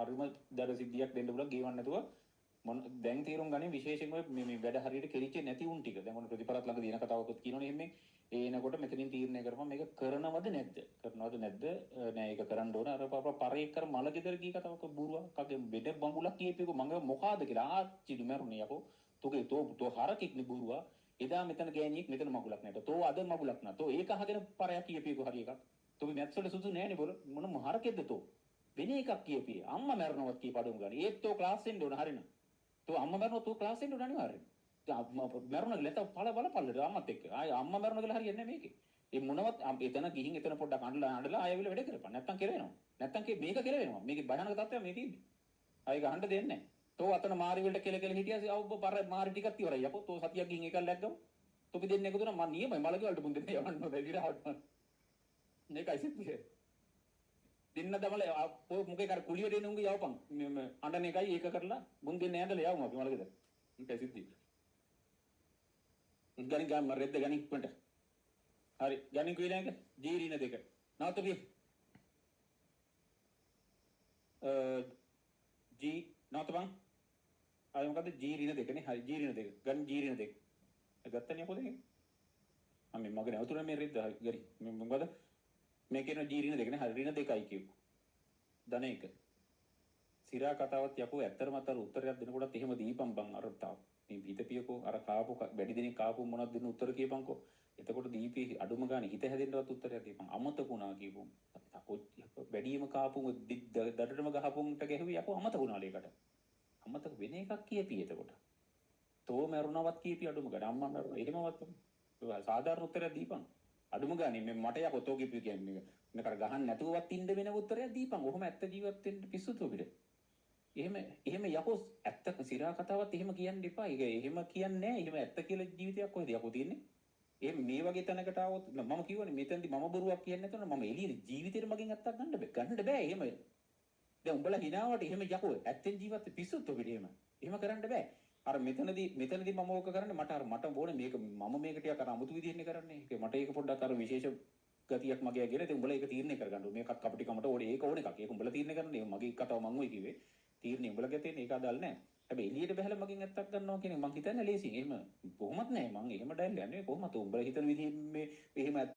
හරිම දඩ සිද්ධියක් දෙන්න පුළුවන් ගේවන්න නැතුව මොන දැන් තීරුම් ගන්නේ විශේෂයෙන්ම මේ වැඩ හරියට කෙරිච්ච නැති උන් ටික. දැන් මොන ප්‍රතිපරත් ළඟ දින කතාවකුත් කියනෝනේ එන්නේ. ඒ එනකොට මෙතනින් තීරණය කරපම් මේක කරනවද නැද්ද? කරනවද නැද්ද? නෑ ඒක කරන්න ඕන. අර පරේ කර මල ගෙදර ගිය කතාවක බුරුවක් අගේ බෙඩ බඹුලක් කියපේක මම මොකාද කියලා ආච්චිලු මරුනේ යකෝ. තෝගේ තෝ හරකෙක් නේ බුරුවා. එදා මෙතන ගෑණියෙක් මෙතන මගුලක් නැට. තෝ අද මගුලක් නැත. තෝ ඒක අහගෙන පරයක් කියපේක හරි එකක්. තෝ මැත්ස් වල සුසු නෑනේ බොල මොන හරකෙක්ද තෝ? වෙන එකක් කියපේ. අම්මා මරනවත් කියපඩුම් ගන්න. ඒත් තෝ ක්ලාස් එන්න ඕන හරින. තෝ අම්මා මරනවා තෝ ක්ලාස් එන්න ඕන අනිවාර්යෙන්. මැරුණ ලෙත පළපල්ලට අම්මත් එක්ක. ආය අම්මා මැරුණ කියලා හරියන්නේ නැහැ මේකේ. ඒ මොනවත් එතන ගිහින් එතන පොඩ්ඩක් අඬලා ආයෙ වැඩ කරපන්. නැත්තම් කෙරෙනවා. නැත්තම් මේක කෙරෙනවා. මේකේ භයානක තත්ත්වයක් මේ තියෙන්නේ. ආයෙ ගහන්න දෙන්නේ නැහැ. තෝ අතන මාරි වලට කෙල හිටියා අවුබ පර මාරි ටිකක් ඉවරයි. යකෝ තෝ සතියක් ගිහින් එකක් läග්ගම. තොපි දෙන්නේ එකතු නම් මම නියමයි මලගේ වලට මුන් දෙන්නේ යවන්න ඕනේ විරාට. මේකයි සිද්ධිය. දෙන්න දමල මොකේ කර කුලියට එන උන්ගේ යවපන්. අඬන එකයි ඒක කරලා මුන් දෙන්නේ ඇඳලා යවමු අපි මලගේද. මේකයි සිද්ධිය. ගණන් ගාම රෙද්ද ගණන් ඉක්මනට. හරි ගණන් කීලා එක ජීරින දෙක. නවතපි. ජී නවතපන්. ආයෙ මොකද ජීරින දෙකනේ. හරි ජීරින දෙක. ගණන් ජීරින දෙක. ගත්තනේ කොහෙද? මම මගේ නැවතුනේ මේ රෙද්ද හරි. මොකද මේ කියන ජීරින දෙකනේ. හරි රින දෙකයි කියපු. ධන එක. සිරා කතාවත් යකෝ ඇත්තටම අතර උත්තරයක් දෙනකොටත් එහෙම දීපම් බං අර තාව. මේ හිතපියකෝ අර කාපු වැඩි දිනේ කාපු මොනවද දෙන්න උත්තර කියපන්කෝ. එතකොට දීපේ අඩුම ගානේ හිත හැදෙන්නවත් උත්තරයක් දීපන්. අමතකුණා කියපොම්. වැඩිම කාපු දඩටම ගහපුම්ට ගැහුවේ යකෝ අමතකුණා ලේකට. අමතක වෙන එකක් කියපි එතකොට. තෝ මරුණවත් කියපි අඩුම ගානේ අම්මා මරුණා එහෙමවත් සාධාරණ උත්තරයක් දීපන්. අඩුම ගානේ මේ මට යකෝ තෝ කියපි කියන්නේ මේක ගහන්න නැතුවවත් ඉන්න වෙන උත්තරයක් දීපන්. ඔහොම ඇත්ත ජීවත් වෙන්න පිස්සුත් ඔබිට. එහෙම යකෝ ඇත්ත සිරා කතාවත් එහෙම කියන්න එපා. ඒක එහෙම කියන්නේ නැහැ. එහෙම ඇත්ත කියලා ජීවිතයක් කොහෙද යකෝ තියෙන්නේ? එහෙම මේ වගේ තැනකට આવොත් මම කියවනේ මෙතනදි මම බොරුවක් කියන්නේ නැතුව මම එළියේ ජීවිතේට මගෙන් ඇත්තක් ගන්න බෑ. ගන්න බෑ එහෙම. දැන් උඹලා හිනාවට එහෙම යකෝ ඇත්තෙන් ජීවත් පිස්සුත් ඔබිට එහෙම. එහෙම කරන්න බෑ. අර මෙතනදී මම ඕක කරන්නේ මට ඕනේ මේක මම මේක ටිකක් අර අමුතු විදිහන්නේ කරන්නේ. ඒක මට ඒක පොඩ්ඩක් අර විශේෂ ගතියක් මගේ කියලා. ඉතින් උඹලා ඒක තීරණය කරගන්න ඕනේ. මේකත් කපටිකමට ඕනේ. ඒක ඕන එකක්. ඒක උඹලා තීරණය කරන්නේ. මගේ කතාව මම ඔය කිව්වේ. තීරණය උඹලගේ තියෙන ඒක අදාළ නැහැ. හැබැයි එළියට බහලා මගෙන් ඇත්තක් ගන්නවා කියන එක මං හිතන්නේ ලේසියෙන්. එහෙම කොහොමත් නැහැ. මං එහෙම ඩයල් යන්නේ කොහොමද උඹලා හිතන විදිහ මේ එහෙම